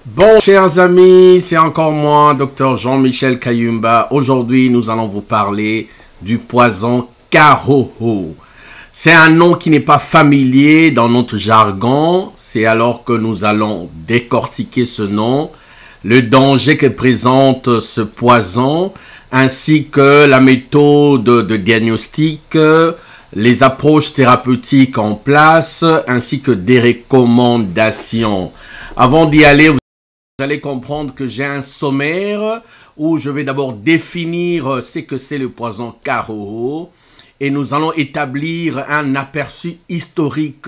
Bon, chers amis, c'est encore moi, Dr Jean-Michel Kayumba. Aujourd'hui, nous allons vous parler du poison Kahoho. C'est un nom qui n'est pas familier dans notre jargon. C'est alors que nous allons décortiquer ce nom, le danger que présente ce poison, ainsi que la méthode de diagnostic, les approches thérapeutiques en place, ainsi que des recommandations. Avant d'y aller, vous allez comprendre que j'ai un sommaire où je vais d'abord définir ce que c'est le poison Kahoho et nous allons établir un aperçu historique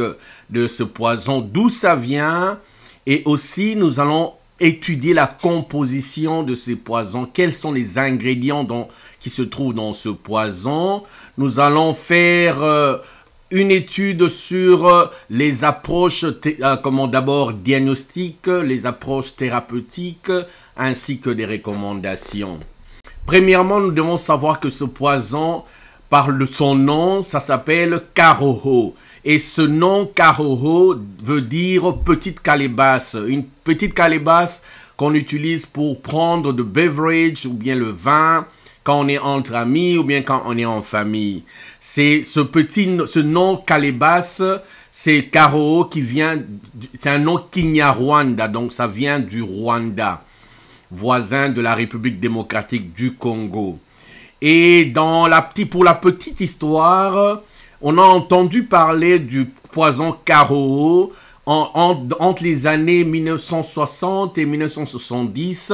de ce poison, d'où ça vient, et aussi nous allons étudier la composition de ces poisons, quels sont les ingrédients qui se trouvent dans ce poison. Nous allons faire une étude sur les approches, d'abord diagnostiques, les approches thérapeutiques, ainsi que des recommandations. Premièrement, nous devons savoir que ce poison, par son nom, ça s'appelle Kahoho. Et ce nom Kahoho veut dire petite calebasse. Une petite calebasse qu'on utilise pour prendre de beverage ou bien le vin quand on est entre amis ou bien quand on est en famille. C'est ce nom calebasse, c'est Kahoho qui vient, c'est un nom Kinyarwanda, donc ça vient du Rwanda, voisin de la République démocratique du Congo. Et pour la petite histoire, on a entendu parler du poison Kahoho entre les années 1960 et 1970.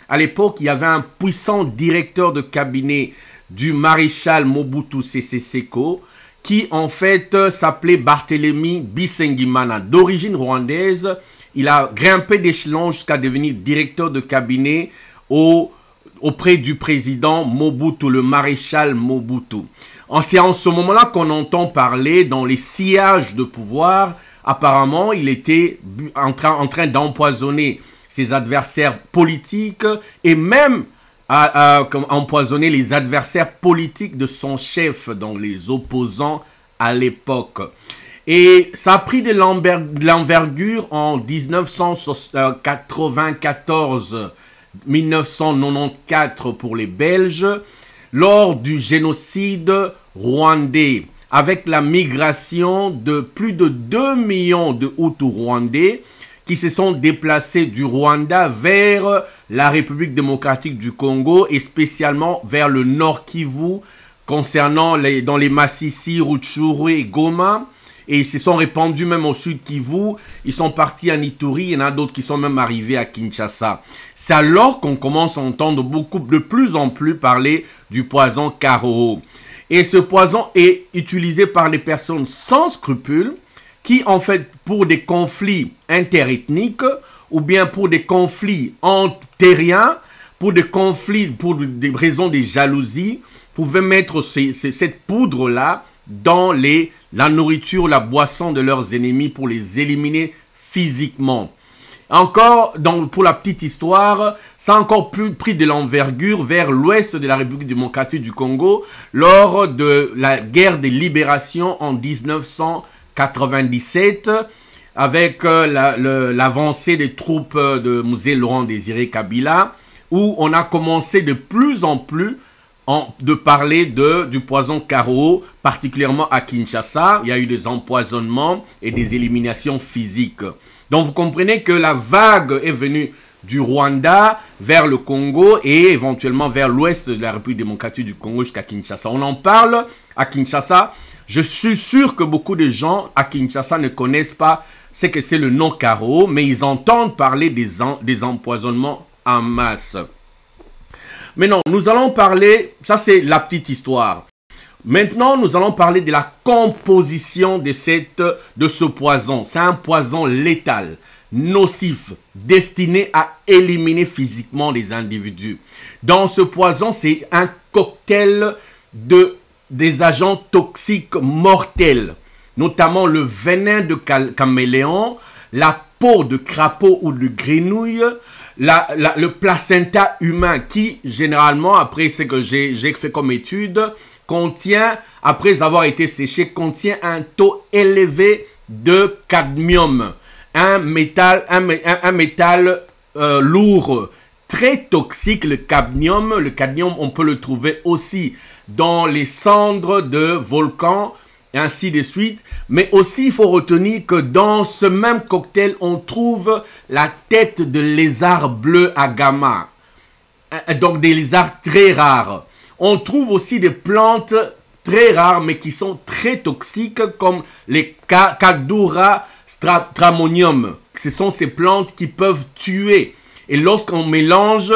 À l'époque, il y avait un puissant directeur de cabinet du maréchal Mobutu Sese Seko qui en fait s'appelait Barthélemy Bisengimana. D'origine rwandaise, il a grimpé d'échelon jusqu'à devenir directeur de cabinet auprès du président Mobutu, le maréchal Mobutu. C'est en ce moment-là qu'on entend parler dans les sillages de pouvoir. Apparemment, il était en train d'empoisonner ses adversaires politiques et même empoisonner les adversaires politiques de son chef, donc les opposants à l'époque. Et ça a pris de l'envergure en 1994-1994 pour les Belges, lors du génocide rwandais, avec la migration de plus de 2 millions de Hutus rwandais qui se sont déplacés du Rwanda vers la République démocratique du Congo et spécialement vers le Nord Kivu, concernant dans les Massissi, Rutshuru et Goma. Et ils se sont répandus même au Sud Kivu. Ils sont partis à Ituri. Il y en a d'autres qui sont même arrivés à Kinshasa. C'est alors qu'on commence à entendre de plus en plus parler du poison Kahoho. Et ce poison est utilisé par les personnes sans scrupules qui, en fait, pour des conflits interethniques ou bien pour des conflits terriens, pour des conflits, pour des raisons de jalousie, pouvaient mettre cette poudre-là dans la nourriture, la boisson de leurs ennemis pour les éliminer physiquement. Encore, pour la petite histoire, ça a encore plus pris de l'envergure vers l'ouest de la République démocratique du Congo lors de la guerre de libération en 1997 avec l'avancée des troupes de Mzee Laurent Désiré Kabila, où on a commencé de plus en plus de parler du poison Kahoho, particulièrement à Kinshasa. Il y a eu des empoisonnements et des éliminations physiques. Donc vous comprenez que la vague est venue du Rwanda vers le Congo et éventuellement vers l'ouest de la République démocratique du Congo jusqu'à Kinshasa. On en parle à Kinshasa. Je suis sûr que beaucoup de gens à Kinshasa ne connaissent pas ce que c'est le nom Kahoho, mais ils entendent parler des empoisonnements en masse. Mais non, nous allons parler, ça c'est la petite histoire. Maintenant, nous allons parler de la composition de ce poison. C'est un poison létal, nocif, destiné à éliminer physiquement les individus. Dans ce poison, c'est un cocktail des agents toxiques mortels, notamment le venin de caméléon, la peau de crapaud ou de grenouille, le placenta humain qui, généralement, après ce que j'ai fait comme étude, contient, après avoir été séché, contient un taux élevé de cadmium, un métal lourd très toxique, le cadmium. Le cadmium, on peut le trouver aussi dans les cendres de volcans, et ainsi de suite. Mais aussi, il faut retenir que dans ce même cocktail, on trouve la tête de lézard bleu agama. Donc des lézards très rares. On trouve aussi des plantes très rares, mais qui sont très toxiques, comme les Cadura stramonium. Ce sont ces plantes qui peuvent tuer. Et lorsqu'on mélange,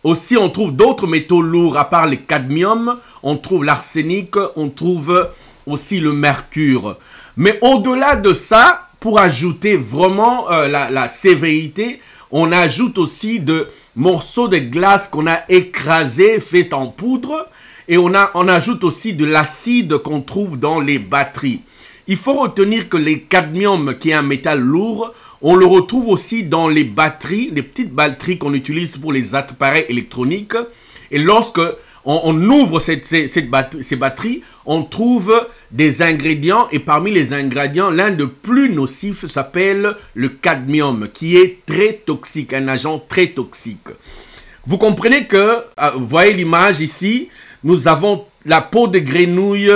aussi on trouve d'autres métaux lourds, à part les cadmium, on trouve l'arsenic, on trouve aussi le mercure. Mais au-delà de ça, pour ajouter vraiment la sévérité, on ajoute aussi de morceaux de glace qu'on a écrasés, fait en poudre, et on ajoute aussi de l'acide qu'on trouve dans les batteries. Il faut retenir que le cadmium, qui est un métal lourd, on le retrouve aussi dans les batteries, les petites batteries qu'on utilise pour les appareils électroniques. Et lorsque on ouvre ces batteries, on trouve des ingrédients, et parmi les ingrédients, l'un des plus nocifs s'appelle le cadmium, qui est très toxique, un agent très toxique. Vous comprenez que, vous voyez l'image ici, nous avons la peau de grenouille,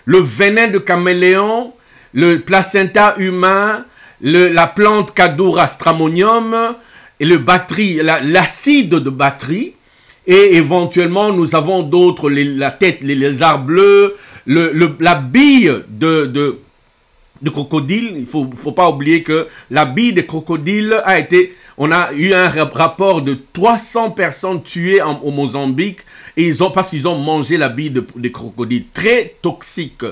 le venin de caméléon, le placenta humain, la plante Cadura stramonium, et l'acide de batterie. Et éventuellement, nous avons d'autres, la tête, les lézards bleus, la bille de crocodile. Il faut pas oublier que la bille de crocodile on a eu un rapport de 300 personnes tuées au Mozambique, et parce qu'ils ont mangé la bille de crocodile. Très toxique.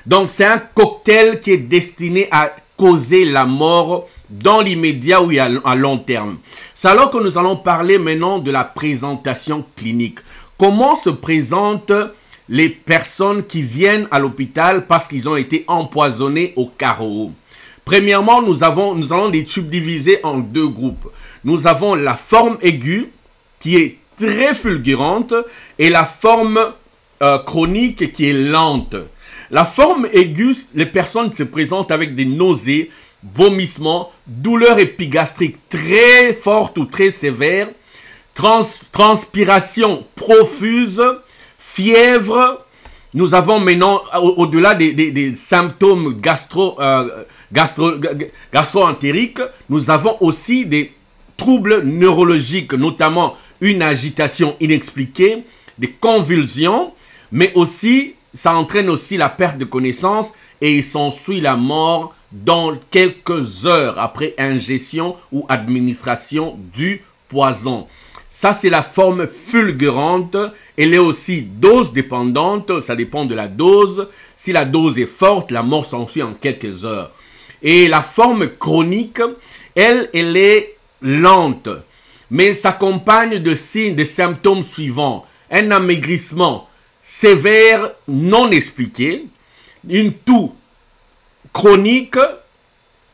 Donc, c'est un cocktail qui est destiné à causer la mort dans l'immédiat ou à long terme. C'est alors que nous allons parler maintenant de la présentation clinique. Comment se présentent les personnes qui viennent à l'hôpital parce qu'ils ont été empoisonnés au carreau? Premièrement, nous allons les subdiviser en deux groupes. Nous avons la forme aiguë qui est très fulgurante et la forme chronique qui est lente. La forme aiguë, les personnes se présentent avec des nausées, vomissements, douleurs épigastriques très fortes ou très sévères, transpiration profuse, fièvre. Nous avons maintenant, au-delà des symptômes gastro-entériques, nous avons aussi des troubles neurologiques, notamment une agitation inexpliquée, des convulsions, mais aussi, ça entraîne aussi la perte de connaissance et il s'ensuit la mort dans quelques heures après ingestion ou administration du poison. Ça, c'est la forme fulgurante. Elle est aussi dose dépendante. Ça dépend de la dose. Si la dose est forte, la mort s'ensuit en quelques heures. Et la forme chronique, elle est lente, mais s'accompagne de signes, de symptômes suivants. Un amaigrissement sévère non expliqué, une toux chronique,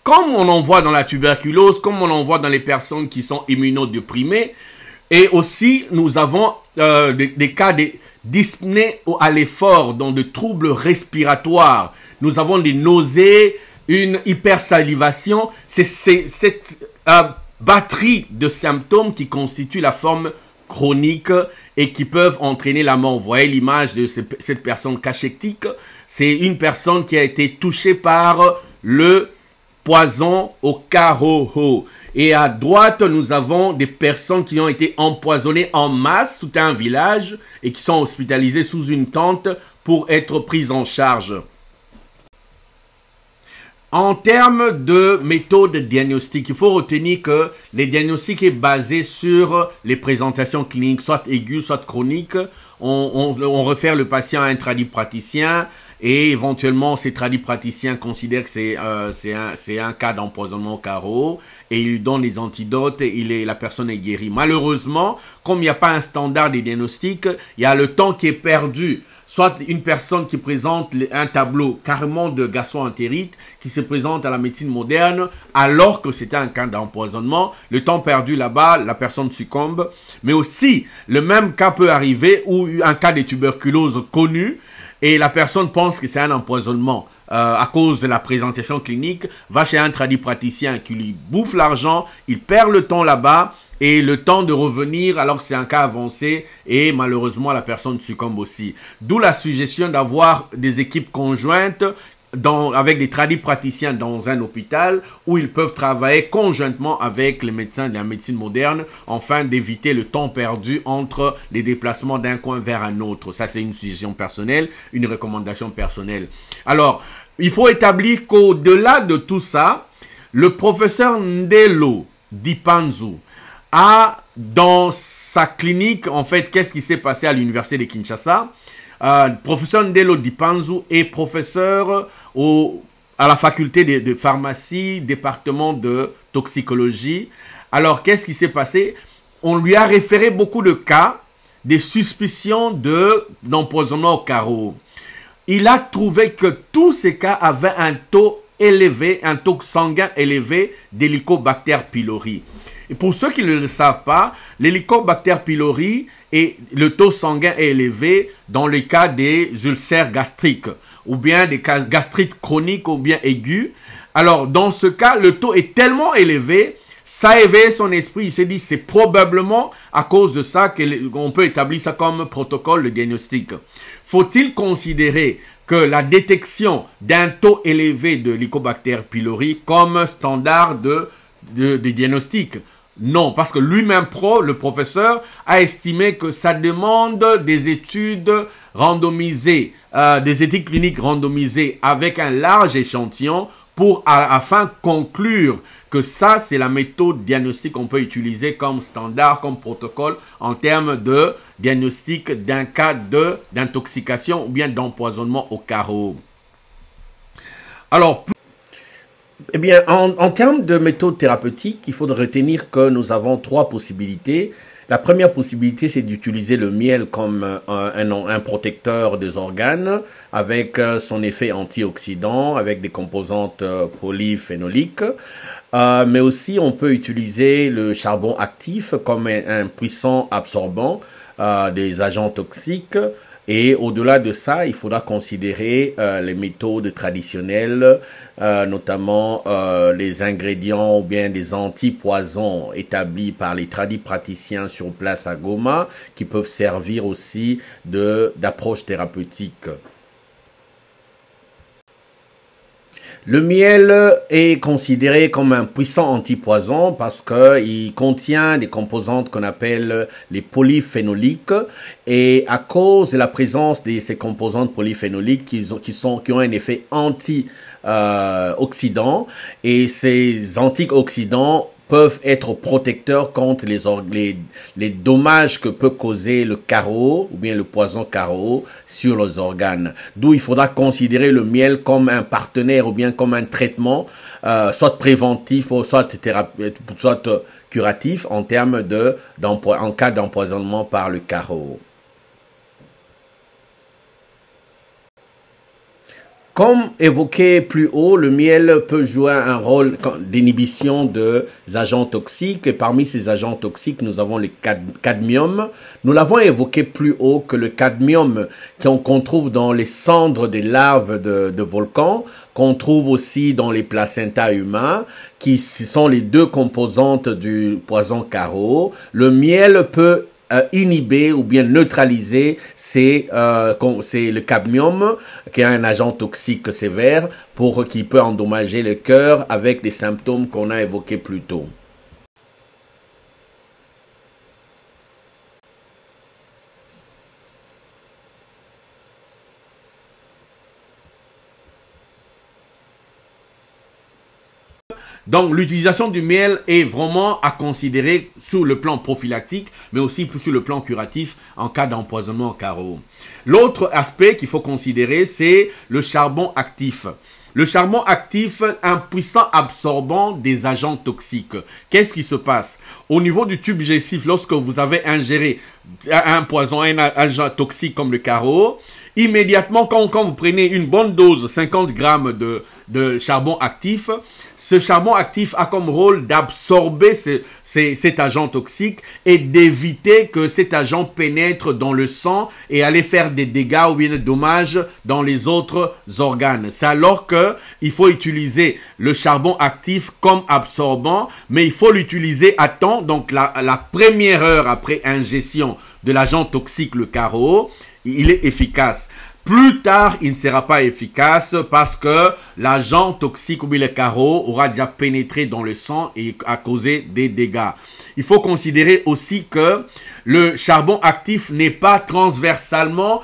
comme on en voit dans la tuberculose, comme on en voit dans les personnes qui sont immunodéprimées. Et aussi, nous avons des cas de dyspnée à l'effort, dans de troubles respiratoires. Nous avons des nausées, une hypersalivation. C'est cette batterie de symptômes qui constitue la forme chronique et qui peuvent entraîner la mort. Vous voyez l'image de cette personne cachectique. C'est une personne qui a été touchée par le poison au carreau. Et à droite, nous avons des personnes qui ont été empoisonnées en masse, tout un village, et qui sont hospitalisées sous une tente pour être prises en charge. En termes de méthode de diagnostic, il faut retenir que les diagnostics est basé sur les présentations cliniques, soit aiguës, soit chroniques. On réfère le patient à un tradipraticien et éventuellement ces tradipraticiens considèrent que c'est un cas d'empoisonnement au carreau et il lui donne les antidotes et la personne est guérie. Malheureusement, comme il n'y a pas un standard des diagnostics, il y a le temps qui est perdu. Soit une personne qui présente un tableau carrément de gastro-entérite qui se présente à la médecine moderne alors que c'était un cas d'empoisonnement. Le temps perdu là-bas, la personne succombe. Mais aussi, le même cas peut arriver où un cas de tuberculose connu et la personne pense que c'est un empoisonnement. à cause de la présentation clinique, va chez un tradipraticien qui lui bouffe l'argent, il perd le temps là-bas, et le temps de revenir alors que c'est un cas avancé et malheureusement la personne succombe aussi. D'où la suggestion d'avoir des équipes conjointes avec des tradipraticiens dans un hôpital où ils peuvent travailler conjointement avec les médecins de la médecine moderne afin d'éviter le temps perdu entre les déplacements d'un coin vers un autre. Ça, c'est une suggestion personnelle, une recommandation personnelle. Alors, il faut établir qu'au-delà de tout ça, le professeur Ndelo Dipanzu a dans sa clinique, en fait, qu'est-ce qui s'est passé à l'université de Kinshasa? Professeur Ndelo Dipanzu est professeur à la faculté de pharmacie, département de toxicologie. Alors, qu'est-ce qui s'est passé? On lui a référé beaucoup de cas, des suspicions d'empoisonnement au carreau. Il a trouvé que tous ces cas avaient un taux élevé, un taux sanguin élevé d'Helicobacter pylori. Et pour ceux qui ne le savent pas, l'Helicobacter pylori et le taux sanguin est élevé dans le cas des ulcères gastriques ou bien des cas gastrites chroniques ou bien aigus. Alors, dans ce cas, le taux est tellement élevé, ça a éveillé son esprit. Il s'est dit, c'est probablement à cause de ça qu'on peut établir ça comme protocole de diagnostic. Faut-il considérer que la détection d'un taux élevé de Helicobacter pylori comme standard de diagnostic? Non, parce que lui-même, le professeur, a estimé que ça demande des études randomisées, des études cliniques randomisées avec un large échantillon afin de conclure que ça, c'est la méthode diagnostique qu'on peut utiliser comme standard, comme protocole en termes de diagnostic d'un cas d'intoxication ou bien d'empoisonnement au carreau. Alors, eh bien, en termes de méthode thérapeutique, il faut retenir que nous avons trois possibilités. La première possibilité, c'est d'utiliser le miel comme un protecteur des organes avec son effet antioxydant, avec des composantes polyphénoliques. Mais aussi, on peut utiliser le charbon actif comme un puissant absorbant des agents toxiques. Et au-delà de ça, il faudra considérer les méthodes traditionnelles, notamment les ingrédients ou bien des antipoisons établis par les tradipraticiens sur place à Goma, qui peuvent servir aussi d'approche thérapeutique. Le miel est considéré comme un puissant antipoison parce qu'il contient des composantes qu'on appelle les polyphénoliques et à cause de la présence de ces composantes polyphénoliques qui ont un effet anti-oxydant et ces antioxydants peuvent être protecteurs contre les dommages que peut causer le carreau ou bien le poison carreau sur les organes. D'où il faudra considérer le miel comme un partenaire ou bien comme un traitement, soit préventif ou soit curatif en termes en cas d'empoisonnement par le carreau. Comme évoqué plus haut, le miel peut jouer un rôle d'inhibition des agents toxiques. Et parmi ces agents toxiques, nous avons le cadmium. Nous l'avons évoqué plus haut que le cadmium qu'on trouve dans les cendres des larves de volcans, qu'on trouve aussi dans les placentas humains, qui sont les deux composantes du poison carreau. Le miel peut inhiber ou bien neutraliser c'est le cadmium qui est un agent toxique sévère qui peut endommager le cœur avec des symptômes qu'on a évoqués plus tôt. Donc, l'utilisation du miel est vraiment à considérer sur le plan prophylactique, mais aussi sur le plan curatif en cas d'empoisonnement au carreau. L'autre aspect qu'il faut considérer, c'est le charbon actif. Le charbon actif, un puissant absorbant des agents toxiques. Qu'est-ce qui se passe? Au niveau du tube digestif, lorsque vous avez ingéré un poison, un agent toxique comme le carreau, immédiatement, quand vous prenez une bonne dose, 50 grammes de charbon actif, ce charbon actif a comme rôle d'absorber cet agent toxique et d'éviter que cet agent pénètre dans le sang et aller faire des dégâts ou bien des dommages dans les autres organes. C'est alors qu'il faut utiliser le charbon actif comme absorbant, mais il faut l'utiliser à temps, donc la première heure après ingestion de l'agent toxique, le carreau, il est efficace. Plus tard, il ne sera pas efficace parce que l'agent toxique ou bien le carreau aura déjà pénétré dans le sang et a causé des dégâts. Il faut considérer aussi que le charbon actif n'est pas transversalement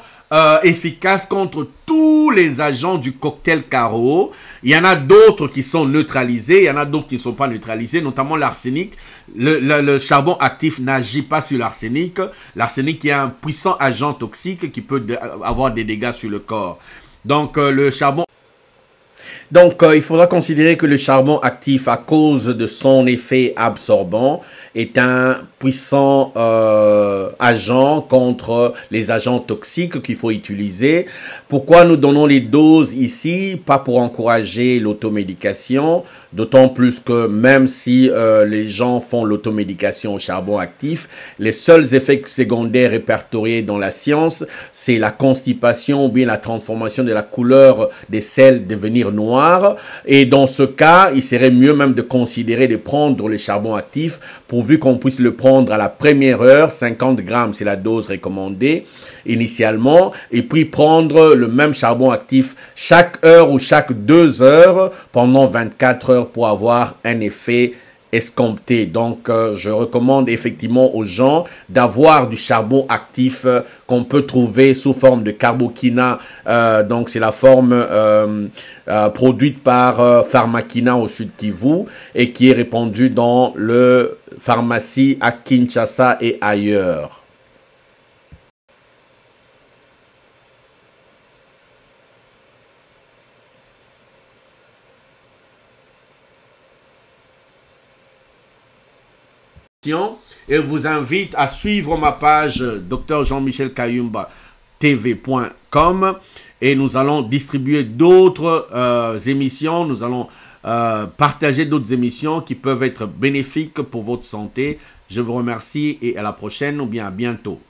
efficace contre tous les agents du cocktail carreau. Il y en a d'autres qui sont neutralisés, il y en a d'autres qui ne sont pas neutralisés, notamment l'arsenic. Le charbon actif n'agit pas sur l'arsenic. L'arsenic est un puissant agent toxique qui peut avoir des dégâts sur le corps. Donc, le charbon... Donc, il faudra considérer que le charbon actif, à cause de son effet absorbant, est un puissant agent contre les agents toxiques qu'il faut utiliser. Pourquoi nous donnons les doses ici? Pas pour encourager l'automédication, d'autant plus que même si les gens font l'automédication au charbon actif, les seuls effets secondaires répertoriés dans la science, c'est la constipation ou bien la transformation de la couleur des selles devenir noire. Et dans ce cas, il serait mieux même de considérer de prendre le charbon actif pourvu qu'on puisse le prendre à la première heure, 50 grammes, c'est la dose recommandée initialement, et puis prendre le même charbon actif chaque heure ou chaque 2 heures pendant 24 heures pour avoir un effet escompté. Donc, je recommande effectivement aux gens d'avoir du charbon actif qu'on peut trouver sous forme de carboquina. Donc, c'est la forme produite par Pharmakina au Sud Kivu et qui est répandue dans le pharmacie à Kinshasa et ailleurs. Et vous invite à suivre ma page Dr Jean-Michel Kayumba TV.com et nous allons distribuer d'autres émissions, nous allons partager d'autres émissions qui peuvent être bénéfiques pour votre santé. Je vous remercie et à la prochaine ou bien à bientôt.